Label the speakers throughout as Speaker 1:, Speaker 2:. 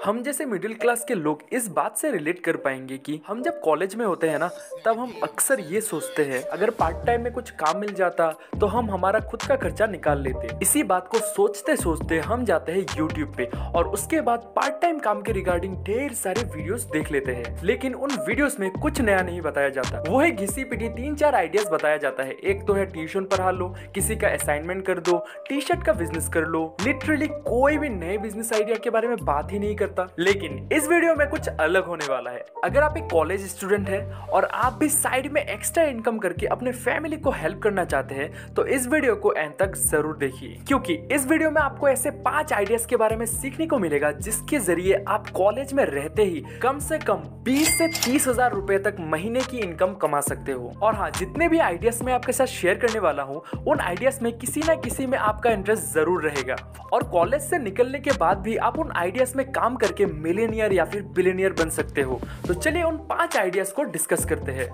Speaker 1: हम जैसे middle class के लोग इस बात से रिलेट कर पाएंगे कि हम जब कॉलेज में होते हैं ना, तब हम अक्सर ये सोचते हैं अगर पार्ट टाइम में कुछ काम मिल जाता तो हम हमारा खुद का खर्चा निकाल लेते। इसी बात को सोचते सोचते हम जाते हैं यूट्यूब पे और उसके बाद पार्ट टाइम काम के रिगार्डिंग ढेर सारे वीडियोस देख लेते हैं। लेकिन उन वीडियोस में कुछ नया नहीं बताया जाता, वो है घिसी पिटी 3-4 आइडियाज बताया जाता है। एक तो है ट्यूशन पढ़ा लो, किसी का असाइनमेंट कर दो, टी शर्ट का बिजनेस कर लो। लिटरली कोई भी नए बिजनेस आइडिया के बारे में बात ही नहीं करता। लेकिन इस वीडियो में कुछ अलग होने वाला है। अगर आप एक कॉलेज स्टूडेंट हैं और आप भी साइड में एक्स्ट्रा इनकम करके अपने फैमिली को हेल्प करना चाहते हैं तो इस वीडियो को एंड तक जरूर देखिए, क्योंकि इस वीडियो में आपको ऐसे 5 आइडियाज के बारे में सीखने को मिलेगा जिसके जरिए आप कॉलेज में रहते ही कम से कम 20 से 30 हजार रुपए तक महीने की इनकम कमा सकते हो। और हाँ, जितने भी आइडियाज मैं आपके साथ शेयर करने वाला हूँ उन आइडियाज में किसी ना किसी में आपका इंटरेस्ट जरूर रहेगा और कॉलेज से निकलने के बाद भी आप उन आइडियाज में काम करके मिलियनियर या फिर बिलियनियर बन सकते हो। तो चलिए उन 5 आइडियाज को डिस्कस करते हैं।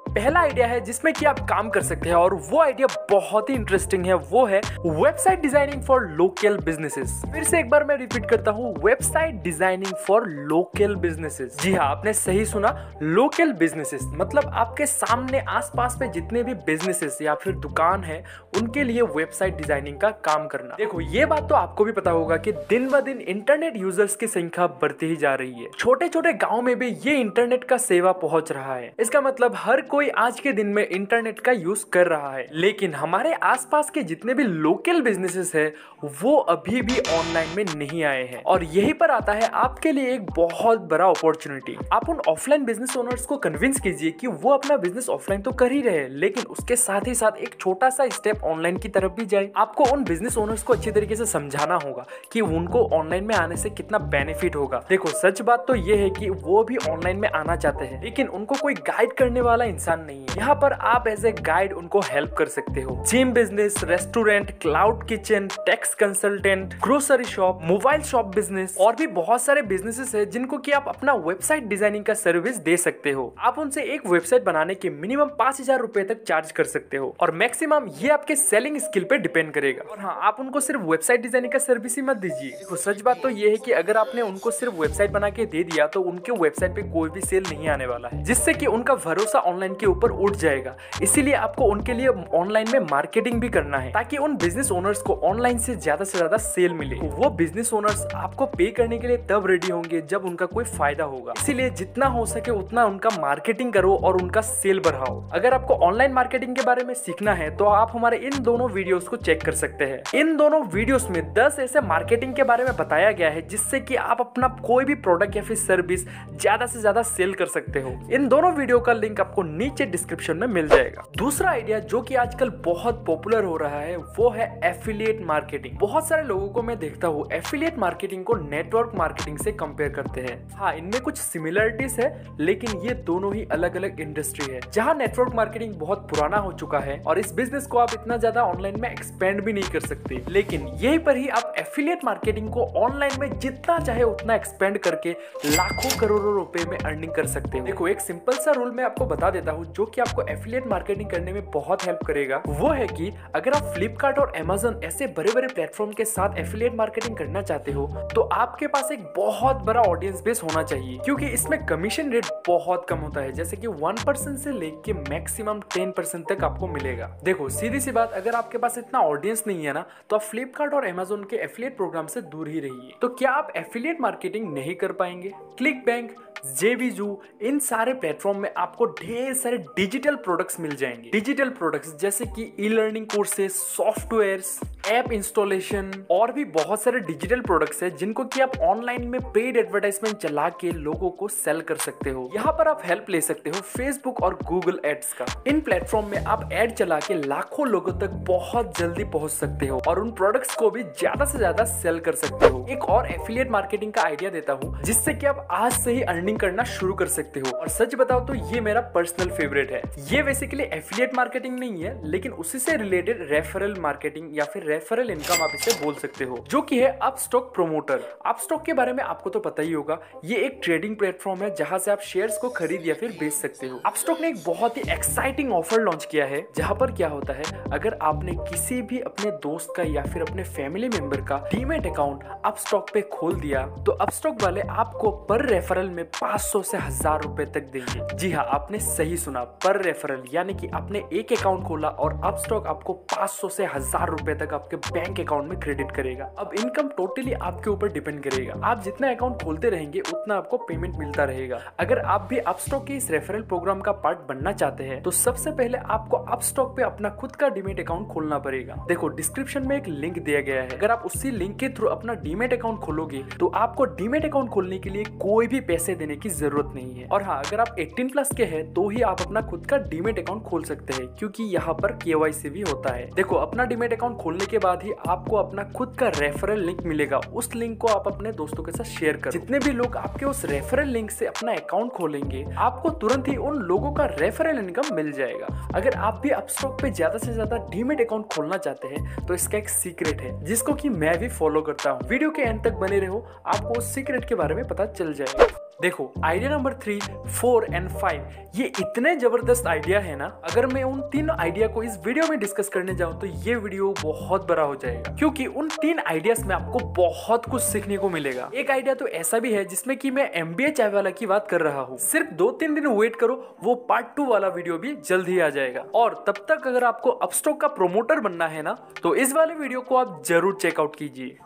Speaker 1: पहला आइडिया है जिसमें कि आप काम कर सकते हैं और वो आइडिया बहुत ही इंटरेस्टिंग है, वो है website designing for local businesses. फिर से एक बार मैं रिपीट करता हूँ, website designing for local businesses. जी हाँ, आपने सही सुना, लोकल बिजनेसेस मतलब आपके सामने आसपास में जितने भी बिजनेसेस या फिर दुकान है उनके लिए वेबसाइट डिजाइनिंग का काम करना। देखो, ये बात तो आपको भी पता होगा कि दिन ब दिन इंटरनेट यूजर्स की संख्या बढ़ती ही जा रही है। छोटे छोटे गाँव में भी ये इंटरनेट का सेवा पहुंच रहा है। इसका मतलब हर कोई आज के दिन में इंटरनेट का यूज कर रहा है। लेकिन हमारे आसपास के जितने भी लोकल बिजनेसेस है वो अभी भी ऑनलाइन में नहीं आए हैं और यहीं पर आता है आपके लिए एक बहुत बड़ा अपॉर्चुनिटी। आप उन ऑफलाइन बिजनेस ओनर्स को कन्विंस कीजिए कि वो अपना बिजनेस ऑफलाइन तो कर ही रहे हैं, लेकिन उसके साथ ही साथ एक छोटा सा स्टेप ऑनलाइन की तरफ भी जाए। आपको उन बिजनेस ओनर्स को अच्छी तरीके से समझाना होगा कि उनको ऑनलाइन में आने से कितना बेनिफिट होगा। देखो, सच बात तो ये है कि वो भी ऑनलाइन में आना चाहते हैं, लेकिन उनको कोई गाइड करने वाला इंसान नहीं है। यहाँ पर आप एज ए गाइड उनको हेल्प कर सकते हो। Gym business, restaurant, cloud kitchen, tax consultant, grocery shop, mobile shop business और भी बहुत सारे बिजनेसेस है जिनको कि आप अपना वेबसाइट डिजाइनिंग का सर्विस दे सकते हो। आप उनसे एक वेबसाइट बनाने के मिनिमम 5,000 रुपए तक चार्ज कर सकते हो और मैक्सिमम ये आपके सेलिंग स्किल पे डिपेंड करेगा। और हाँ, आप उनको सिर्फ वेबसाइट डिजाइनिंग का सर्विस ही मत दीजिए। देखो, सच बात तो ये है कि अगर आपने उनको सिर्फ वेबसाइट बना के दे दिया तो उनके वेबसाइट पे कोई भी सेल नहीं आने वाला है, जिससे कि उनका भरोसा ऑनलाइन के ऊपर उठ जाएगा। इसीलिए आपको उनके लिए ऑनलाइन में मार्केटिंग भी करना है ताकि उन बिजनेस ओनर्स को ऑनलाइन से ज्यादा सेल मिले। वो बिजनेस ओनर्स आपको पे करने के लिए तब रेडी होंगे जब उनका कोई फायदा होगा। इसीलिए जितना हो सके उतना उनका मार्केटिंग करो और उनका सेल बढ़ाओ। अगर आपको ऑनलाइन मार्केटिंग के बारे में सीखना है तो आप हमारे इन दोनों वीडियोस को चेक कर सकते हैं। इन दोनों वीडियोस में 10 ऐसे मार्केटिंग के बारे में बताया गया है जिससे कि आप अपना कोई भी प्रोडक्ट या फिर सर्विस ज्यादा से ज्यादा सेल कर सकते हो। इन दोनों वीडियो का लिंक आपको नीचे डिस्क्रिप्शन में मिल जाएगा। दूसरा आइडिया जो कि आजकल बहुत पॉपुलर हो रहा है वो है एफिलिएट मार्केटिंग। बहुत सारे लोगों को मैं देखता हूँ एफिलिएट मार्केटिंग को नेटवर्क मार्केटिंग से कंपेयर करते हैं। हाँ, इनमें कुछ सिमिलरिटीज है, लेकिन ये दोनों ही अलग अलग इंडस्ट्री है। जहाँ नेटवर्क मार्केटिंग बहुत पुराना हो चुका है और इस बिजनेस को आप इतना ज्यादा ऑनलाइन में एक्सपेंड भी नहीं कर सकते, लेकिन यहीं पर ही आप एफिलिएट मार्केटिंग को ऑनलाइन में जितना चाहे उतना एक्सपेंड करके लाखों करोड़ों रुपए में अर्निंग कर सकते हो। देखो, एक सिंपल सा रूल मैं आपको बता देता हूँ जो कि आपको एफिलिएट मार्केटिंग करने में बहुत हेल्प करेगा। वो है कि अगर आप फ्लिपकार्ट और Amazon ऐसे बड़े बड़े प्लेटफॉर्म के साथ एफिलिएट मार्केटिंग करना चाहते हो तो आपके पास एक बहुत बड़ा ऑडियंस बेस होना चाहिए, क्योंकि इसमें कमीशन रेट बहुत कम होता है, जैसे कि 1% से लेके मैक्सिमम 10% तक आपको मिलेगा। देखो, सीधी सी बात, अगर आपके पास इतना ऑडियंस नहीं है ना तो आप फ्लिपकार्ट और Amazon के एफिलिएट प्रोग्राम से दूर ही रहिए। तो क्या आप एफिलिएट मार्केटिंग नहीं कर पाएंगे? क्लिक बैंक, जेवीजू, इन सारे प्लेटफॉर्म में आपको ढेर सारे डिजिटल प्रोडक्ट्स मिल जाएंगे। डिजिटल प्रोडक्ट्स जैसे कि e learning courses, softwares, app installation और भी बहुत सारे डिजिटल प्रोडक्ट्स हैं जिनको कि आप ऑनलाइन में पेड एडवर्टाइजमेंट चला के लोगों को सेल कर सकते हो। यहाँ पर आप हेल्प ले सकते हो फेसबुक और गूगल एड्स का। इन प्लेटफॉर्म में आप एड चला के लाखों लोगों तक बहुत जल्दी पहुंच सकते हो और उन प्रोडक्ट्स को भी ज्यादा से ज्यादा सेल कर सकते हो। एक और एफिलिएट मार्केटिंग का आइडिया देता हूँ जिससे कि आप आज से ही अर्निंग करना शुरू कर सकते हो। और सच बताओ तो ये मेरा पर्सनल फेवरेट है। ये बेसिकली एफिलिएट मार्केटिंग नहीं है, लेकिन उसी से रिलेटेड रेफरल मार्केटिंग या फिर रेफरल इनकम आप इसे बोल सकते हो, जो कि है अपस्टॉक प्रमोटर। अपस्टॉक के बारे में आपको तो पता ही होगा, ये एक ट्रेडिंग प्लेटफॉर्म है जहां से आप शेयर्स को खरीद या फिर बेच सकते हो। अपस्टॉक ने एक बहुत ही एक्साइटिंग ऑफर लॉन्च किया है, जहां पर क्या होता है, अगर आपने किसी भी अपने दोस्त का या फिर अपने फैमिली मेंबर का डीमैट अकाउंट अपस्टॉक पे खोल दिया, तो अपस्टॉक वाले आपको पर रेफरल में 500 से 1000 रुपए तक देंगे। जी हाँ, आपने सही सुना, पर रेफरल, यानी कि आपने एक अकाउंट खोला और अपस्टॉक आपको 500 से 1000 रुपए तक आपके बैंक अकाउंट में क्रेडिट करेगा। अब इनकम टोटली आपके ऊपर डिपेंड करेगा, आप जितना अकाउंट खोलते रहेंगे उतना आपको पेमेंट मिलता रहेगा। अगर आप भी अपस्टॉक के इस रेफरल प्रोग्राम का पार्ट बनना चाहते हैं, तो सबसे पहले आपको अपस्टॉक पे अपना खुद का डीमैट अकाउंट खोलना पड़ेगा। देखो, डिस्क्रिप्शन में एक लिंक दिया गया है, अगर आप उसी लिंक के थ्रू अपना डीमैट अकाउंट खोलोगे तो आपको डीमैट अकाउंट खोलने के लिए कोई भी पैसे देने की जरूरत नहीं है। और हाँ, अगर आप 18 प्लस के हैं तो ही आप अपना खुद का डीमैट अकाउंट खोल सकते हैं, क्योंकि यहाँ पर KYC भी होता है। देखो, अपना डीमैट अकाउंट खोलने के बाद ही आपको अपना खुद का रेफरल लिंक मिलेगा, उस लिंक को आप अपने दोस्तों के साथ शेयर करो। जितने भी लोग आपके उस रेफरल लिंक से अपना अकाउंट खोलेंगे, आपको तुरंत ही उन लोगों का रेफरल इनकम मिल जाएगा। अगर आप भी अपस्टॉक पे ज्यादा से ज्यादा डीमैट अकाउंट खोलना चाहते हैं, तो इसका एक सीक्रेट है जिसको कि मैं भी फॉलो करता हूँ। वीडियो के एंड तक बने रहो, आपको उस सीक्रेट के बारे में पता चल जाएगा। देखो, आइडिया नंबर 3, 4 एंड 5 ये इतने जबरदस्त आइडिया है ना, अगर मैं उन 3 आइडिया को इस वीडियो में डिस्कस करने जाऊं तो ये वीडियो बहुत बड़ा हो जाएगा, क्योंकि उन 3 आइडियाज में आपको बहुत कुछ सीखने को मिलेगा। एक आइडिया तो ऐसा भी है जिसमें कि मैं MBA चाय वाला की बात कर रहा हूँ। सिर्फ 2-3 दिन वेट करो, वो पार्ट 2 वाला वीडियो भी जल्द ही आ जाएगा। और तब तक अगर आपको अपस्टॉक का प्रोमोटर बनना है ना, तो इस वाले वीडियो को आप जरूर चेकआउट कीजिए।